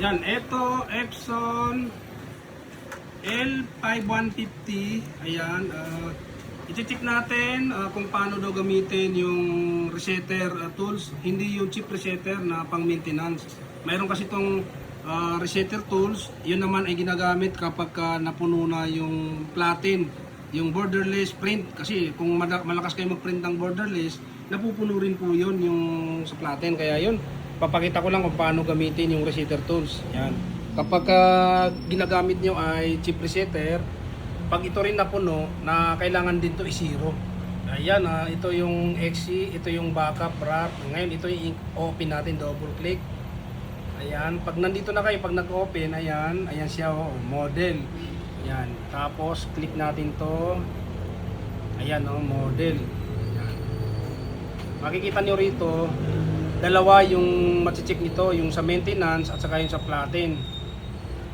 Yan, ito Epson L5150. Ayan, i-check natin kung paano daw gamitin yung resetter tools, hindi yung chip resetter na pang maintenance. Mayroon kasi itong resetter tools, yun naman ay ginagamit kapag napuno na yung platen, yung borderless print. Kasi kung malakas kayo mag-print ng borderless, napupuno rin po yun yung sa platen. Kaya yun, papakita ko lang kung paano gamitin yung resetter tools. Yan. Kapag ginagamit nyo ay chip resetter, pag ito rin napuno, na kailangan din to i-zero. Ayan, ito yung XC, ito yung backup wrap. Ngayon, ito yung open natin, double click. Ayan, pag nandito na kayo, pag nag-open, ayan, ayan siya, model. Ayan, tapos click natin to. Ayan, model. Ayan. Makikita nyo rito, dalawa yung machi-check nito, yung sa maintenance at saka yung sa platen.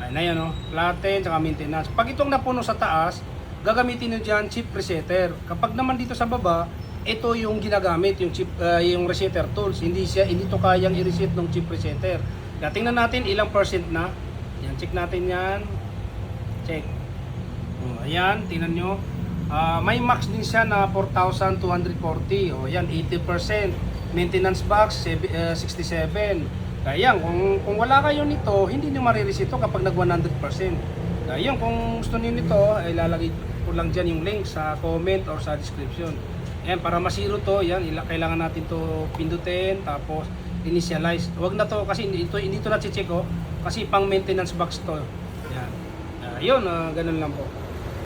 Ayan, platen saka maintenance. Pag itong napuno sa taas, gagamitin nyo dyan chip resetter. Kapag naman dito sa baba, ito yung ginagamit, yung chip, yung resetter tools. Hindi to kayang i-reset ng chip resetter. Kaya tingnan natin ilang percent na. Yan, check natin yan. Check. Ayan, tingnan nyo. May max din siya na 4,240. Yan, 80%. Maintenance box, 67. Kaya yan, kung wala kayo nito, hindi nyo marireset ito kapag nag 100%. Kaya yan, kung gusto niyo nito, ay lalagay ko lang dyan yung link sa comment or sa description. Yan, para masiro to, yan, kailangan natin to pindutin, tapos initialize. Huwag na to kasi hindi to na-check kasi pang maintenance box to. Yan. Yun, ganun lang po.